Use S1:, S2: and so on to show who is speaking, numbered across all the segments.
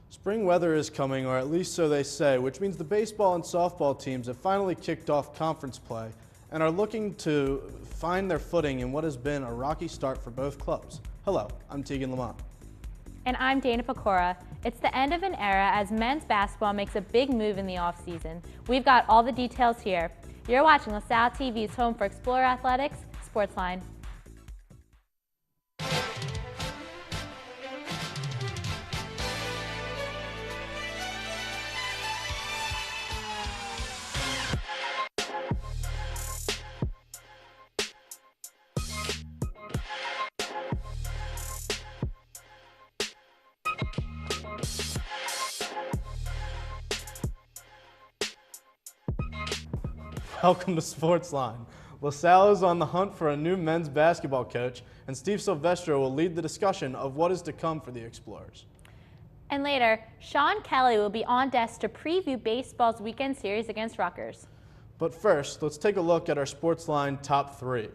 S1: Spring weather is coming, or at least so they say, which means the baseball and softball teams have finally kicked off conference play and are looking to find their footing in what has been a rocky start for both clubs. Hello, I'm Tegan Lamont.
S2: And I'm Dana Pecora. It's the end of an era as men's basketball makes a big move in the offseason. We've got all the details here. You're watching LaSalle TV's home for Explorer Athletics, SportsLine.
S1: Welcome to SportsLine. LaSalle is on the hunt for a new men's basketball coach, and Steve Silvestro will lead the discussion of what is to come for the Explorers.
S2: And later, Sean Kelly will be on desk to preview baseball's weekend series against Rutgers.
S1: But first, let's take a look at our SportsLine top three.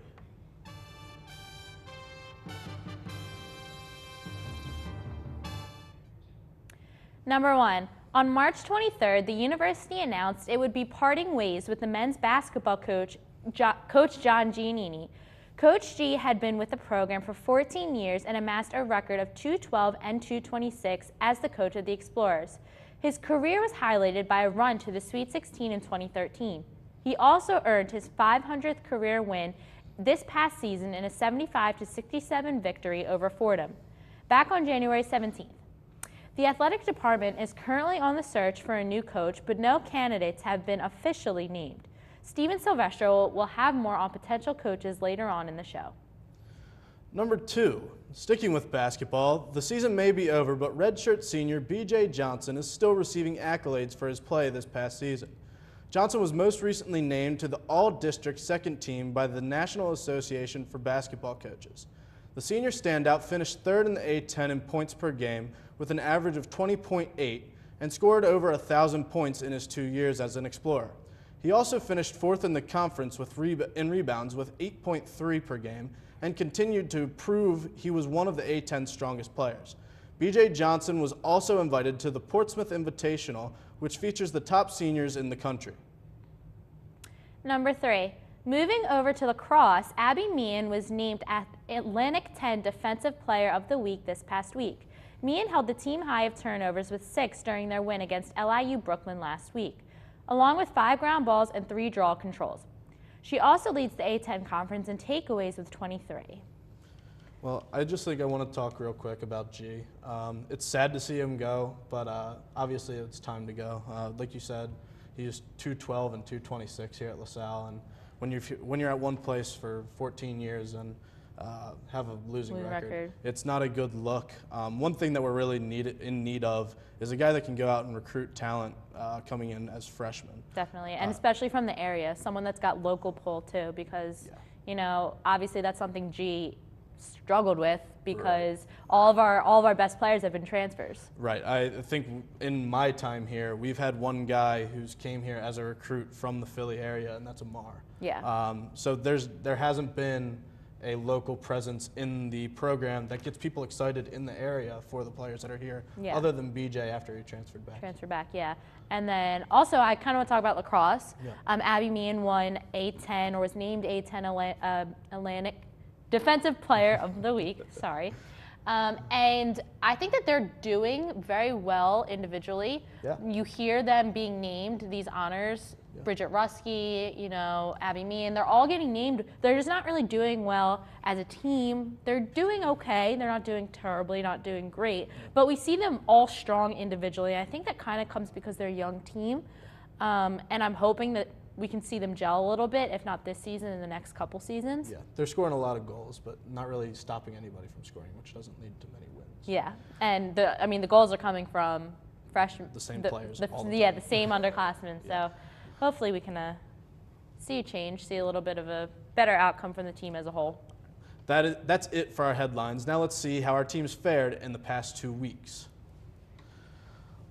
S2: Number 1. On March 23rd, the university announced it would be parting ways with the men's basketball coach, Coach John Giannini. Coach G had been with the program for 14 years and amassed a record of 212 and 226 as the coach of the Explorers. His career was highlighted by a run to the Sweet 16 in 2013. He also earned his 500th career win this past season in a 75-67 victory over Fordham, back on January 17th. The athletic department is currently on the search for a new coach, but no candidates have been officially named. Steven Silvestro will have more on potential coaches later on in the show.
S1: Number 2, sticking with basketball, the season may be over, but redshirt senior B.J. Johnson is still receiving accolades for his play this past season. Johnson was most recently named to the All-District second team by the National Association for Basketball Coaches. The senior standout finished third in the A-10 in points per game with an average of 20.8 and scored over 1,000 points in his 2 years as an Explorer. He also finished fourth in the conference in rebounds with 8.3 per game and continued to prove he was one of the A-10's strongest players. B.J. Johnson was also invited to the Portsmouth Invitational, which features the top seniors in the country.
S2: Number 3. Moving over to lacrosse, Abby Meehan was named Atlantic 10 Defensive Player of the Week this past week. Meehan held the team high of turnovers with 6 during their win against LIU Brooklyn last week, along with 5 ground balls and 3 draw controls. She also leads the A-10 conference in takeaways with 23.
S1: Well, I want to talk real quick about G. It's sad to see him go, but obviously it's time to go. Like you said, he's 212 and 226 here at LaSalle, and when you're at one place for 14 years and have a losing record, it's not a good look. One thing that we're really in need of is a guy that can go out and recruit talent coming in as freshmen.
S2: Definitely, and especially from the area, someone that's got local pull too, because you know, obviously that's something G struggled with because all of our best players have been transfers. Right.
S1: I think in my time here, we've had one guy who's came here as a recruit from the Philly area, and that's Amar.
S2: Yeah.
S1: So there hasn't been a local presence in the program that gets people excited in the area for the players that are here, other than BJ after he transferred back.
S2: Yeah. And then also I kind of want to talk about lacrosse.
S1: Yeah.
S2: Abby Meehan won A-10 or was named A-10 Atlantic Defensive Player of the Week, sorry. And I think that they're doing very well individually.
S1: Yeah.
S2: You hear them being named, these honors, Bridget Ruski, you know, Abby Meehan, they're all getting named. They're just not really doing well as a team. They're doing okay. They're not doing terribly, not doing great. But we see them all strong individually. I think that kind of comes because they're a young team. And I'm hoping that we can see them gel a little bit, if not this season, in the next couple seasons.
S1: Yeah, they're scoring a lot of goals, but not really stopping anybody from scoring, which doesn't lead to many wins.
S2: Yeah, and the goals are coming from freshmen.
S1: The same players all the time.
S2: Yeah, the same underclassmen. So hopefully we can see a change, see a little bit of a better outcome from the team as a whole.
S1: That's it for our headlines. Now let's see how our teams fared in the past 2 weeks.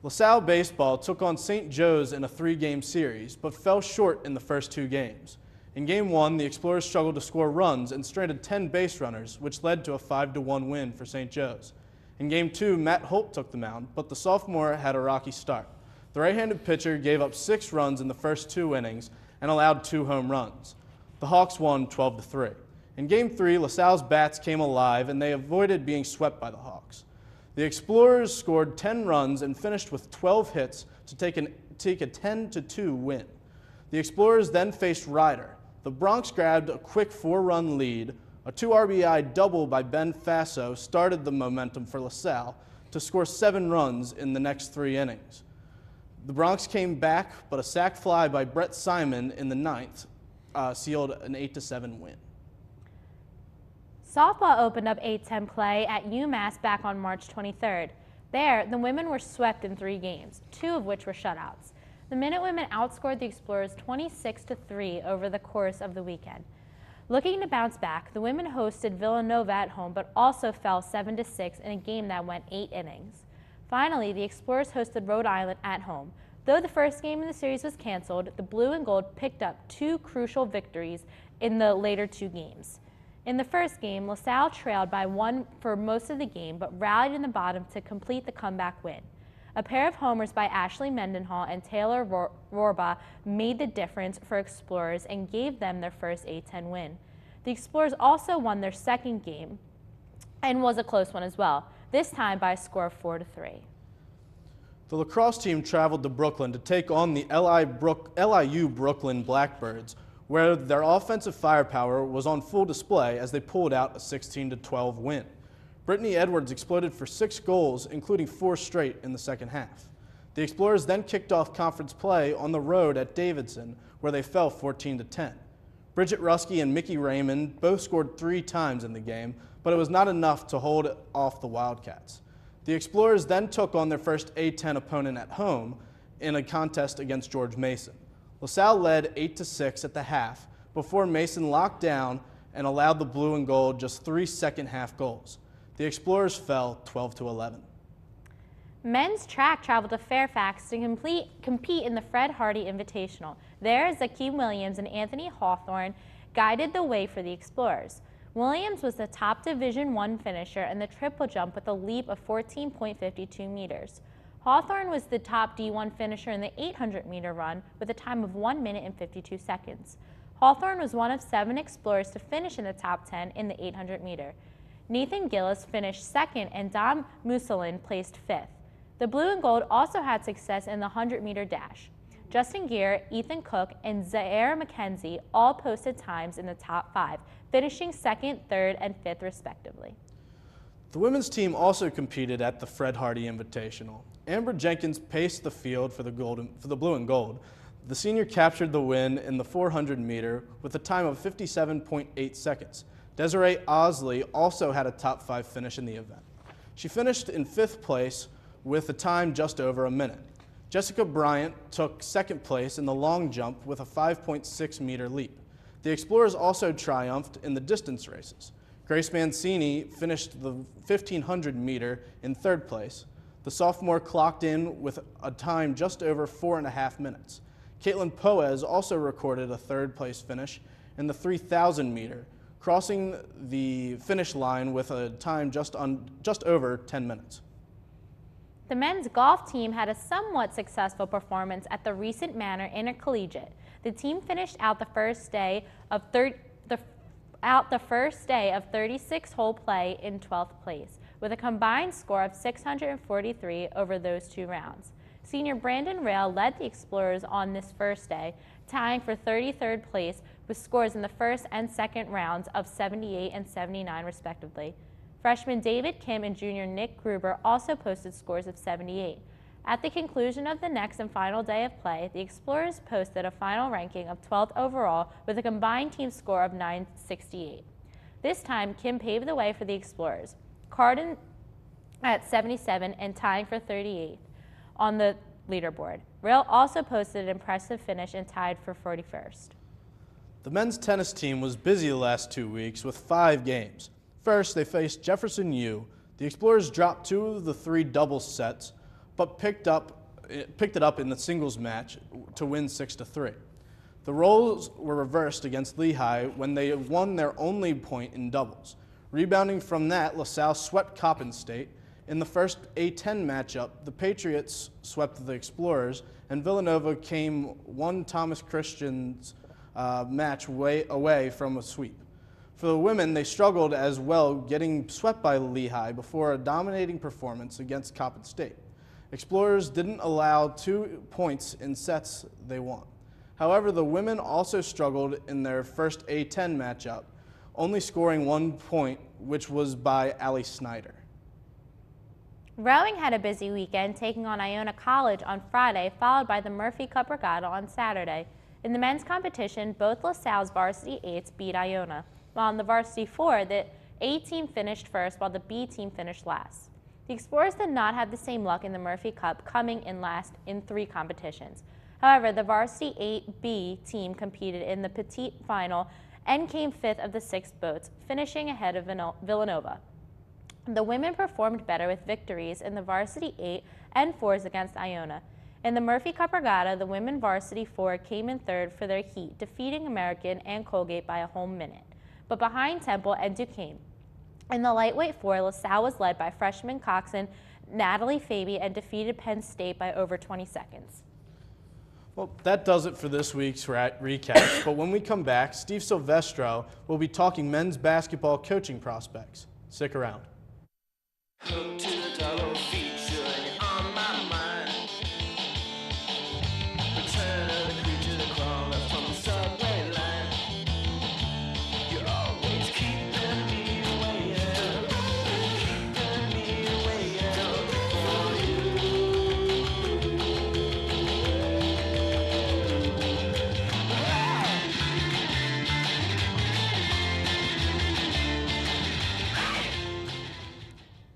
S1: LaSalle baseball took on St. Joe's in a 3-game series, but fell short in the first 2 games. In Game 1, the Explorers struggled to score runs and stranded 10 base runners, which led to a 5-1 win for St. Joe's. In Game 2, Matt Holt took the mound, but the sophomore had a rocky start. The right-handed pitcher gave up 6 runs in the first 2 innings and allowed 2 home runs. The Hawks won 12-3. In Game 3, LaSalle's bats came alive and they avoided being swept by the Hawks. The Explorers scored 10 runs and finished with 12 hits to take a 10-2 win. The Explorers then faced Ryder. The Bronx grabbed a quick 4-run lead. A 2 RBI double by Ben Faso started the momentum for LaSalle to score 7 runs in the next 3 innings. The Bronx came back, but a sac fly by Brett Simon in the 9th sealed an 8-7 win.
S2: Softball opened up A-10 play at UMass back on March 23rd. There, the women were swept in 3 games, 2 of which were shutouts. The Minutewomen outscored the Explorers 26-3 over the course of the weekend. Looking to bounce back, the women hosted Villanova at home but also fell 7-6 in a game that went 8 innings. Finally, the Explorers hosted Rhode Island at home. Though the first game in the series was canceled, the Blue and Gold picked up 2 crucial victories in the later 2 games. In the first game, LaSalle trailed by 1 for most of the game but rallied in the bottom to complete the comeback win. A pair of homers by Ashley Mendenhall and Taylor Rorba made the difference for Explorers and gave them their first A-10 win. The Explorers also won their second game and was a close one as well, this time by a score of 4-3.
S1: The lacrosse team traveled to Brooklyn to take on the LIU Brooklyn Blackbirds, where their offensive firepower was on full display as they pulled out a 16-12 win. Brittany Edwards exploded for 6 goals, including 4 straight in the second half. The Explorers then kicked off conference play on the road at Davidson, where they fell 14-10. Bridget Ruskey and Mickey Raymond both scored 3 times in the game, but it was not enough to hold off the Wildcats. The Explorers then took on their first A-10 opponent at home in a contest against George Mason. LaSalle led 8-6 at the half before Mason locked down and allowed the Blue and Gold just 3 second-half goals. The Explorers fell 12-11.
S2: Men's track traveled to Fairfax to compete in the Fred Hardy Invitational. There, Zakeem Williams and Anthony Hawthorne guided the way for the Explorers. Williams was the top Division I finisher in the triple jump with a leap of 14.52 meters. Hawthorne was the top D1 finisher in the 800-meter run with a time of 1 minute and 52 seconds. Hawthorne was one of 7 Explorers to finish in the top 10 in the 800-meter. Nathan Gillis finished second and Dom Musalin placed 5th. The Blue and Gold also had success in the 100-meter dash. Justin Gear, Ethan Cook, and Zaire McKenzie all posted times in the top 5, finishing 2nd, 3rd, and 5th respectively.
S1: The women's team also competed at the Fred Hardy Invitational. Amber Jenkins paced the field for the Blue and Gold. The senior captured the win in the 400-meter with a time of 57.8 seconds. Desiree Osley also had a top 5 finish in the event. She finished in 5th place with a time just over a minute. Jessica Bryant took 2nd place in the long jump with a 5.6-meter leap. The Explorers also triumphed in the distance races. Grace Mancini finished the 1,500-meter in 3rd place. The sophomore clocked in with a time just over 4.5 minutes. Caitlin Poez also recorded a 3rd-place finish in the 3,000-meter, crossing the finish line with a time just over 10 minutes.
S2: The men's golf team had a somewhat successful performance at the recent Manor Intercollegiate. The team finished out the first day of 36-hole play in 12th place, with a combined score of 643 over those 2 rounds. Senior Brandon Rail led the Explorers on this first day, tying for 33rd place with scores in the first and second rounds of 78 and 79 respectively. Freshman David Kim and junior Nick Gruber also posted scores of 78. At the conclusion of the next and final day of play, the Explorers posted a final ranking of 12th overall with a combined team score of 968. This time, Kim paved the way for the Explorers. Cardin at 77 and tying for 38th on the leaderboard. Rail also posted an impressive finish and tied for 41st.
S1: The men's tennis team was busy the last 2 weeks with 5 games. First, they faced Jefferson U. The Explorers dropped 2 of the 3 doubles sets, but picked it up in the singles match to win 6-3. The roles were reversed against Lehigh when they won their only point in doubles. Rebounding from that, LaSalle swept Coppin State In the first A10 matchup, the Patriots swept the Explorers, and Villanova came one Thomas Christian's match away from a sweep. For the women, they struggled as well, getting swept by Lehigh before a dominating performance against Coppin State. Explorers didn't allow 2 points in sets they won. However, the women also struggled in their first A10 matchup, only scoring 1 point, which was by Allie Snyder.
S2: Rowing had a busy weekend, taking on Iona College on Friday, followed by the Murphy Cup Regatta on Saturday. In the men's competition, both LaSalle's varsity 8s beat Iona, while in the varsity 4, the A team finished first while the B team finished last. The Explorers did not have the same luck in the Murphy Cup, coming in last in 3 competitions. However, the varsity 8B team competed in the petite final and came 5th of the 6 boats, finishing ahead of Villanova. The women performed better with victories in the varsity 8 and 4s against Iona. In the Murphy Cup Regatta, the women varsity 4 came in 3rd for their heat, defeating American and Colgate by a whole minute, but behind Temple and Duquesne. In the lightweight 4, LaSalle was led by freshman coxswain Natalie Faby and defeated Penn State by over 20 seconds.
S1: Well, that does it for this week's recap. But when we come back, Steve Silvestro will be talking men's basketball coaching prospects. Stick around.
S3: Hook to the double feature and you're on my mind. Return of the creature that crawled up from the subway line. You're always keeping me waiting, keeping me waiting for you.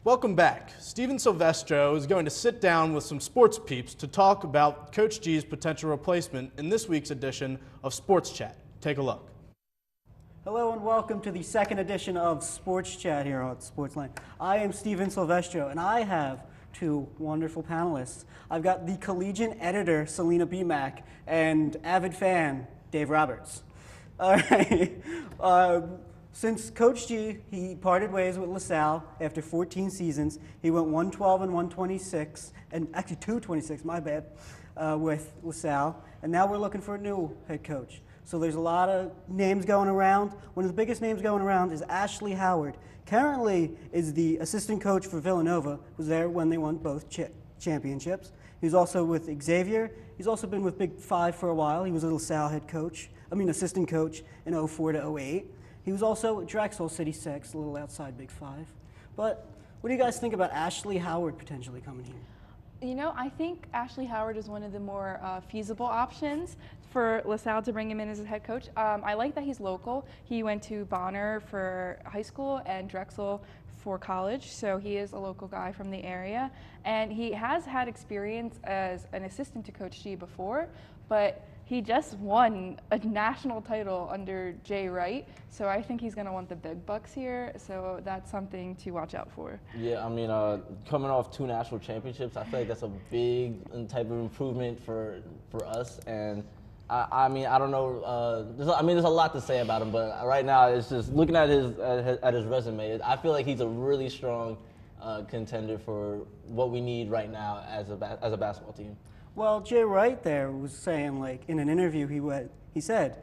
S1: Welcome back. Steven Silvestro is going to sit down with some sports peeps to talk about Coach G's potential replacement in this week's edition of Sports Chat. Take a look.
S4: Hello and welcome to the second edition of Sports Chat here on SportsLine. I am Steven Silvestro and I have 2 wonderful panelists. I've got the collegiate editor, Selena B. Mack, and avid fan, Dave Roberts. All right. Since Coach G, he parted ways with LaSalle after 14 seasons. He went 112 and 126, and actually 226, my bad, with LaSalle. And now we're looking for a new head coach. So there's a lot of names going around. One of the biggest names going around is Ashley Howard. Currently is the assistant coach for Villanova, was there when they won both championships. He was also with Xavier. He's also been with Big Five for a while. He was a LaSalle assistant coach in 04 to 08. He was also at Drexel City 6, a little outside Big Five. But what do you guys think about Ashley Howard potentially coming here?
S5: You know, I think Ashley Howard is one of the more feasible options for LaSalle to bring him in as a head coach. I like that he's local. He went to Bonner for high school and Drexel for college, so he is a local guy from the area. And he has had experience as an assistant to Coach G before, but he just won a national title under Jay Wright, so I think he's going to want the big bucks here, so that's something to watch out for.
S6: Yeah, I mean, coming off 2 national championships, I feel like that's a big type of improvement for us, and I mean, I don't know, there's a lot to say about him, but right now it's just looking at his resume, I feel like he's a really strong contender for what we need right now as a basketball team.
S4: Well, Jay Wright there was saying, like, in an interview, he said,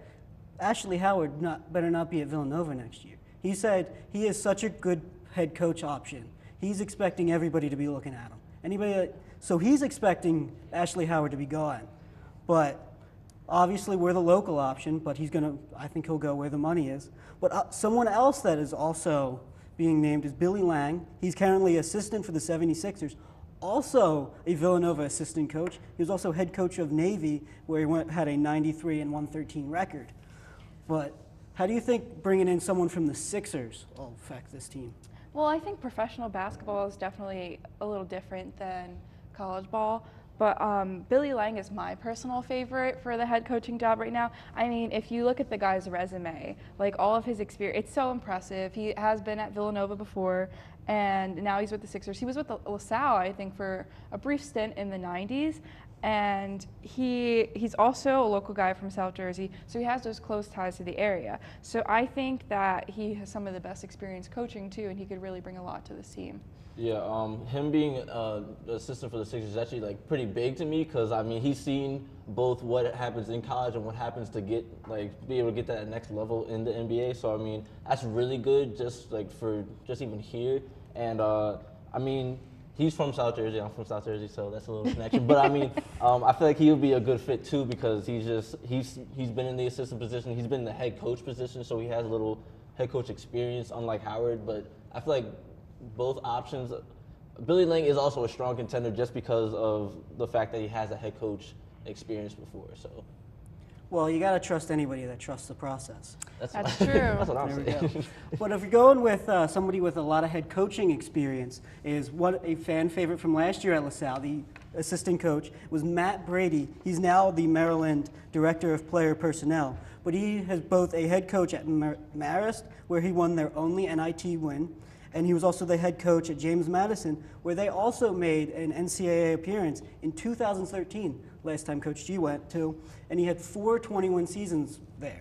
S4: Ashley Howard better not be at Villanova next year. He said he is such a good head coach option. He's expecting everybody to be looking at him. So he's expecting Ashley Howard to be gone. But obviously we're the local option, but I think he'll go where the money is. But someone else that is also being named is Billy Lang. He's currently assistant for the 76ers. Also a Villanova assistant coach. He was also head coach of Navy, where he had a 93 and 113 record. But how do you think bringing in someone from the Sixers will affect this team?
S5: Well, I think professional basketball is definitely a little different than college ball. But Billy Lang is my personal favorite for the head coaching job right now. I mean, if you look at the guy's resume, like all of his experience, it's so impressive. He has been at Villanova before, and now he's with the Sixers. He was with LaSalle, I think, for a brief stint in the 90s. And he's also a local guy from South Jersey, so he has those close ties to the area. So I think that he has some of the best experience coaching, too, and he could really bring a lot to this team.
S6: Him being the assistant for the Sixers is actually like pretty big to me because I mean he's seen both what happens in college and what happens to get be able to get that next level in the NBA. So I mean that's really good just for even here. And I mean he's from South Jersey. I'm from South Jersey, so that's a little connection. But I mean I feel like he would be a good fit too because he's been in the assistant position. He's been in the head coach position, so he has a little head coach experience, unlike Howard. But I feel like both options. Billy Lang is also a strong contender just because of the fact that he has a head coach experience before. So,
S4: Well, you got to trust anybody that trusts the process.
S5: That's
S6: what,
S5: true.
S6: That's what I'm
S4: There we
S6: saying.
S4: go. But if you're going with somebody with a lot of head coaching experience, is what a fan favorite from last year at LaSalle, the assistant coach, was Matt Brady. He's now the Maryland Director of Player Personnel. But he has both a head coach at Marist, where he won their only NIT win, and he was also the head coach at James Madison, where they also made an NCAA appearance in 2013, last time Coach G went to, and he had 4 20-win seasons there.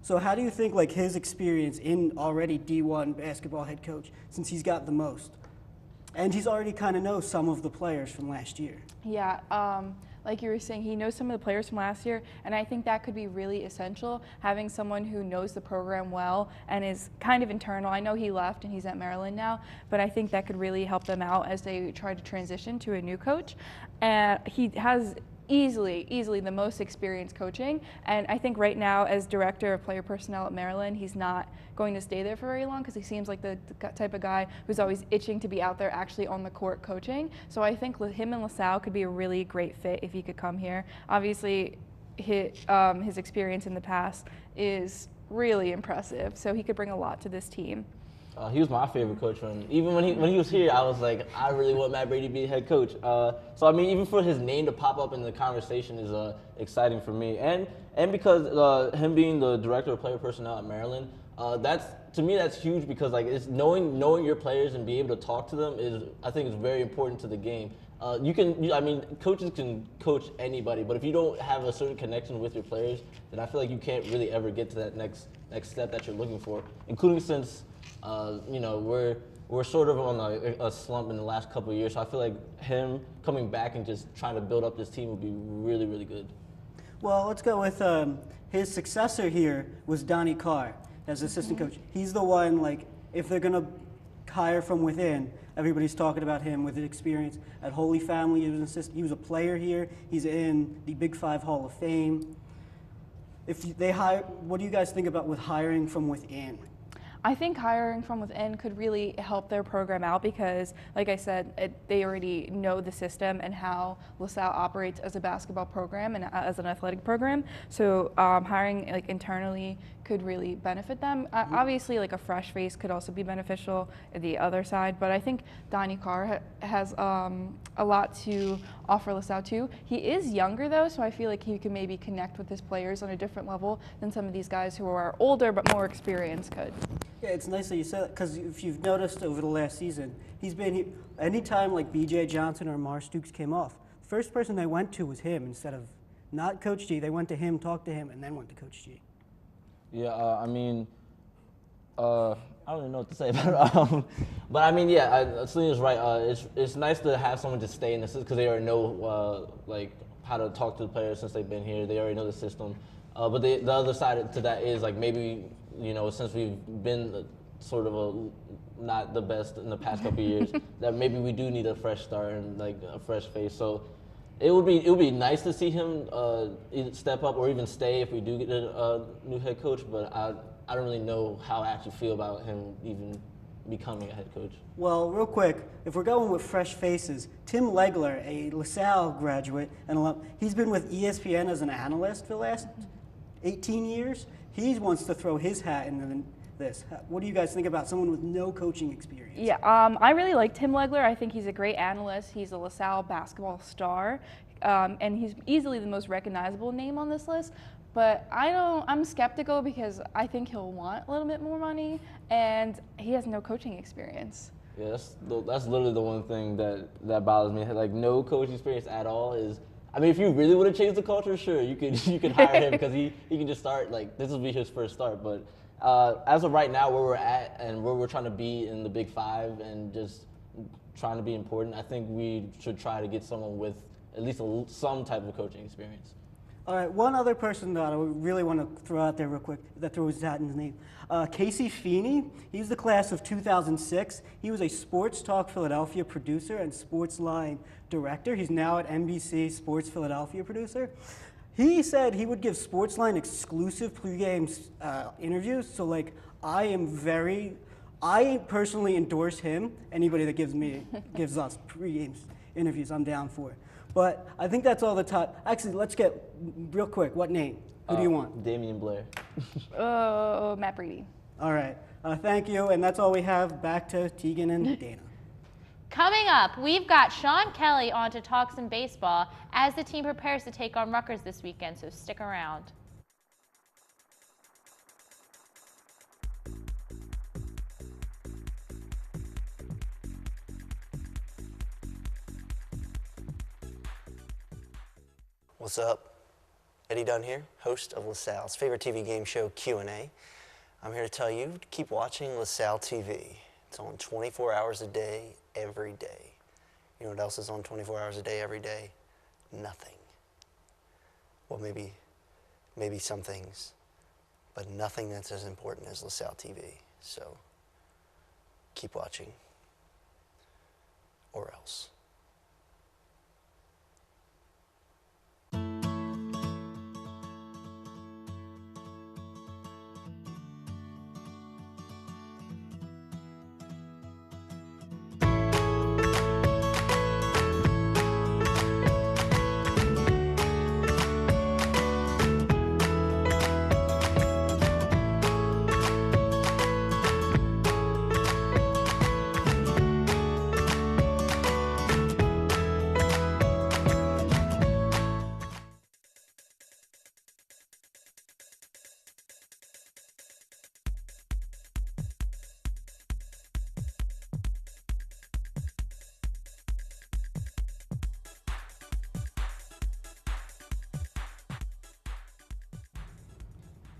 S4: So how do you think his experience in already D1 basketball head coach, since he's got the most? And he's already kind of knows some of the players from last year.
S5: Yeah, like you were saying, he knows some of the players from last year, and I think that could be really essential, having someone who knows the program well and is kind of internal. I know he left and he's at Maryland now, but I think that could really help them out as they try to transition to a new coach. And he has easily the most experience coaching, and I think right now as director of player personnel at Maryland, he's not going to stay there for very long because he seems like the type of guy who's always itching to be out there actually on the court coaching. So I think him and LaSalle could be a really great fit if he could come here. Obviously his experience in the past is really impressive, so he could bring a lot to this team.
S6: He was my favorite coach. Even when he was here, I was like, I really want Matt Brady to be head coach. So I mean, even for his name to pop up in the conversation is exciting for me, and because him being the director of player personnel at Maryland, to me that's huge because it's knowing your players and being able to talk to them I think is very important to the game. I mean, coaches can coach anybody, but if you don't have a certain connection with your players, then I feel like you can't really ever get to that next step that you're looking for, including since. We're sort of on a slump in the last couple of years, so I feel like him coming back and just trying to build up this team would be really, really good.
S4: Well, let's go with his successor here was Donnie Carr as assistant coach. He's the one, if they're going to hire from within, everybody's talking about him with his experience at Holy Family. He was a player here. He's in the Big 5 Hall of Fame. If they hire, what do you guys think about with hiring from within?
S5: I think hiring from within could really help their program out because, like I said, they already know the system and how LaSalle operates as a basketball program and as an athletic program. So hiring internally could really benefit them. Obviously, a fresh face could also be beneficial at the other side, but I think Donnie Carr has a lot to offer LaSalle too. He is younger though, so I feel like he can maybe connect with his players on a different level than some of these guys who are older but more experienced could.
S4: Yeah, it's nice that you said that because if you've noticed over the last season, he's been here. Anytime BJ Johnson or Mar Stooks came off, the first person they went to was him instead of not Coach G. They went to him, talked to him, and then went to Coach G.
S6: Yeah, I mean, I don't even know what to say about it. But I mean, yeah, Selena's right. It's nice to have someone just stay in the system because they already know how to talk to the players since they've been here. They already know the system. But the other side to that is maybe since we've been sort of not the best in the past couple of years, that maybe we do need a fresh start and a fresh face. So it would be nice to see him either step up or even stay if we do get a new head coach. But I don't really know how I actually feel about him even becoming a head coach.
S4: Well, real quick, if we're going with fresh faces, Tim Legler, a LaSalle graduate and alum, he's been with ESPN as an analyst for the last 18 years. He wants to throw his hat into this. What do you guys think about someone with no coaching experience?
S5: Yeah, I really like Tim Legler. I think he's a great analyst. He's a LaSalle basketball star, and he's easily the most recognizable name on this list. But I'm skeptical because I think he'll want a little bit more money, and he has no coaching experience.
S6: Yeah, that's literally the one thing that bothers me. No coaching experience at all is. I mean, if you really want to change the culture, sure, you could hire him because he can just start. This will be his first start. But as of right now, where we're at and where we're trying to be in the Big 5 and just trying to be important. I think we should try to get someone with at least some type of coaching experience.
S4: All right, one other person that I really want to throw out there real quick that throws his hat in his name. Casey Feeney, he's the class of 2006. He was a Sports Talk Philadelphia producer and SportsLine director. He's now at NBC Sports Philadelphia producer. He said he would give SportsLine exclusive pregame interviews. So like, I personally endorse him. Anybody that gives us pregame interviews, I'm down for it. But I think that's all the time. Actually, let's get real quick. What name? Who do you want?
S6: Damian Blair.
S5: Oh, Matt Brady.
S4: All right. Thank you. And that's all we have. Back to Tegan and Dana.
S2: Coming up, we've got Sean Kelly on to talk some baseball as the team prepares to take on Rutgers this weekend, so stick around.
S7: What's up? Eddie Dunn here, host of LaSalle's favorite TV game show, Q&A. I'm here to tell you to keep watching LaSalle TV. It's on 24 hours a day, every day. You know what else is on 24 hours a day, every day? Nothing. Well, maybe some things, but nothing that's as important as LaSalle TV. So keep watching, or else.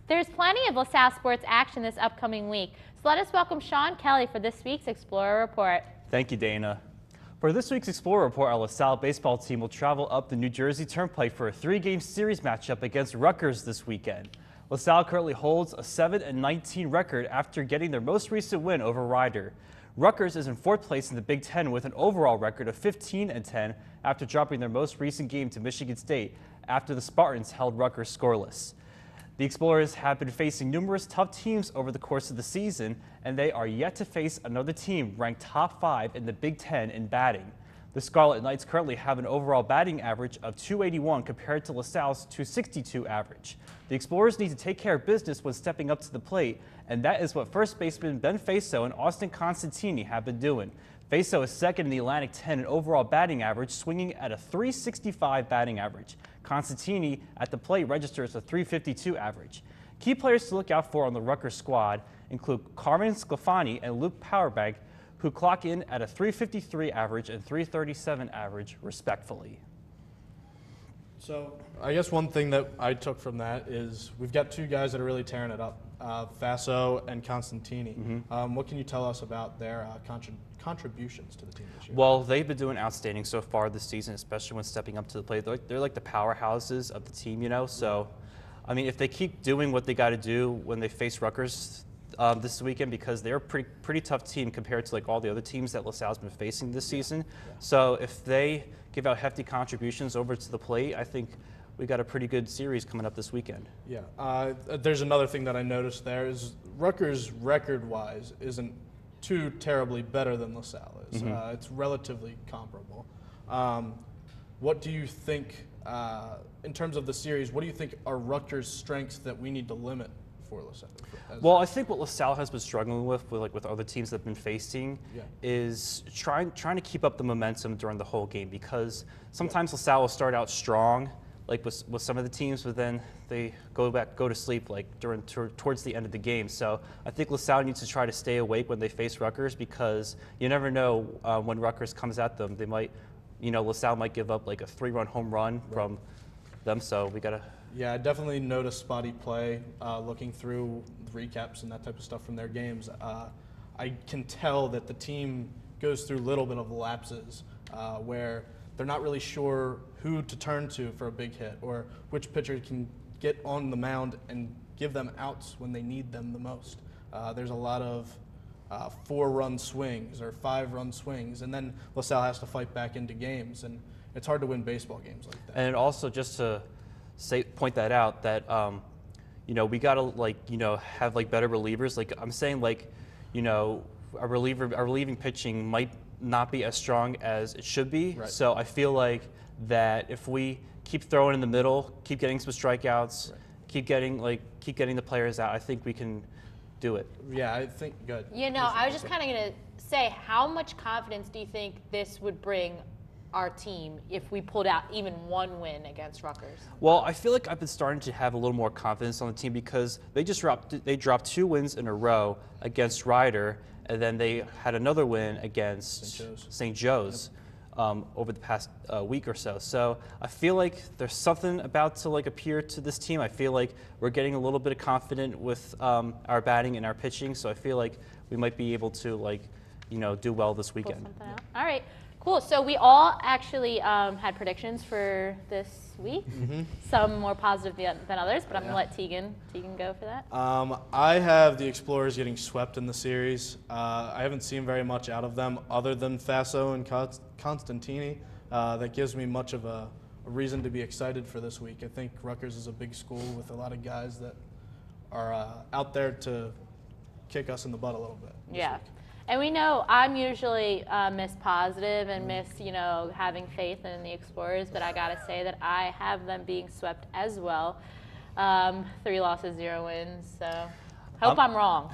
S2: There's plenty of LaSalle sports action this upcoming week, so let us welcome Sean Kelly for this week's Explorer Report.
S8: Thank you, Dana. For this week's Explorer Report, our LaSalle baseball team will travel up the New Jersey Turnpike for a 3-game series matchup against Rutgers this weekend. LaSalle currently holds a 7-19 record after getting their most recent win over Ryder. Rutgers is in 4th place in the Big Ten with an overall record of 15-10 after dropping their most recent game to Michigan State after the Spartans held Rutgers scoreless. The Explorers have been facing numerous tough teams over the course of the season, and they are yet to face another team ranked top 5 in the Big Ten in batting. The Scarlet Knights currently have an overall batting average of .281 compared to LaSalle's .262 average. The Explorers need to take care of business when stepping up to the plate, and that is what first baseman Ben Faso and Austin Constantini have been doing. Faso is second in the Atlantic 10 in overall batting average, swinging at a .365 batting average. Constantini at the plate registers a .352 average. Key players to look out for on the Rutgers squad include Carmen Sclafani and Luke Powerbank, who clock in at a .353 average and .337 average, respectively.
S1: So I guess one thing that I took from that is we've got 2 guys that are really tearing it up, Faso and Constantini. What can you tell us about their contributions to the team this year?
S8: Well, they've been doing outstanding so far this season, especially when stepping up to the plate. They're like the powerhouses of the team, you know. So, I mean, if they keep doing what they got to do when they face Rutgers this weekend, because they're a pretty tough team compared to like all the other teams that LaSalle's been facing this season. So if they give out hefty contributions over to the plate, I think we got a pretty good series coming up this weekend.
S1: Yeah. There's another thing that I noticed there is Rutgers record-wise isn't too terribly better than LaSalle is. It's relatively comparable. What do you think, in terms of the series, what do you think are Rutgers' strengths that we need to limit for LaSalle?
S8: Well, I think what LaSalle has been struggling with other teams that have been facing, is trying to keep up the momentum during the whole game, because sometimes LaSalle will start out strong, like with some of the teams, but then they go to sleep like towards the end of the game. So I think LaSalle needs to try to stay awake when they face Rutgers, because you never know when Rutgers comes at them. They might, LaSalle might give up like a 3-run home run from them. So we gotta.
S1: Yeah, I definitely noticed spotty play looking through the recaps and that type of stuff from their games. I can tell that the team goes through a little bit of lapses where they're not really sure who to turn to for a big hit or which pitcher can get on the mound and give them outs when they need them the most. There's a lot of 4-run swings or 5-run swings, and then LaSalle has to fight back into games, and it's hard to win baseball games like that.
S8: And also, just to point that out, that we gotta have better relievers. Like I'm saying, our relieving pitching might not be as strong as it should be.
S1: Right.
S8: So I feel like that if we keep throwing in the middle, keep getting some strikeouts, keep getting the players out, I think we can do it.
S1: Yeah, I think good.
S2: I was just kind of going to say, how much confidence do you think this would bring our team if we pulled out even one win against Rutgers?
S8: Well, I feel like I've been starting to have a little more confidence on the team because they dropped 2 wins in a row against Rider, and then they had another win against St. Joe's over the past week or so. So I feel like there's something about to appear to this team. I feel like we're getting a little bit confident with our batting and our pitching. So I feel like we might be able to do well this weekend.
S2: Pull something out. All right. Cool. So we all actually had predictions for this week. Some more positive than others, but I'm going to let Tegan go for that.
S1: I have the Explorers getting swept in the series. I haven't seen very much out of them other than Faso and Constantini. That gives me much of a reason to be excited for this week. I think Rutgers is a big school with a lot of guys that are out there to kick us in the butt a little bit.
S2: Yeah. And we know I'm usually Miss Positive and Miss, having faith in the Explorers, but I got to say that I have them being swept as well. 3 losses, 0 wins, so hope I'm wrong.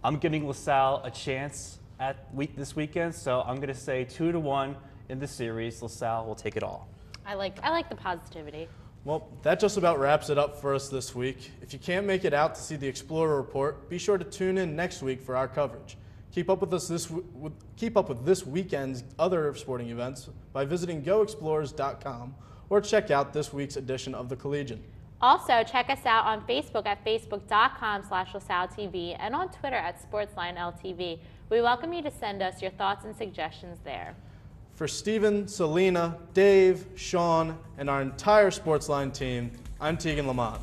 S8: I'm giving LaSalle a chance this weekend, so I'm going to say 2-1 in the series. LaSalle will take it all.
S2: I like the positivity.
S1: Well, that just about wraps it up for us this week. If you can't make it out to see the Explorer Report, be sure to tune in next week for our coverage. Keep up with this weekend's other sporting events by visiting goexplorers.com or check out this week's edition of the Collegian.
S2: Also, check us out on Facebook at facebook.com/LaSalleTV and on Twitter at SportsLineLTV. We welcome you to send us your thoughts and suggestions there.
S1: For Stephen, Selena, Dave, Sean, and our entire SportsLine team, I'm Tegan Lamont.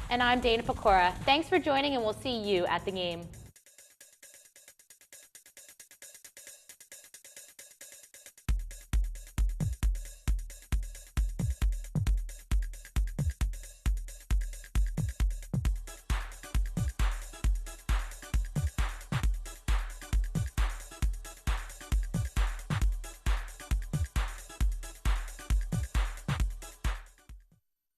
S2: And I'm Dana Pecora. Thanks for joining, and we'll see you at the game.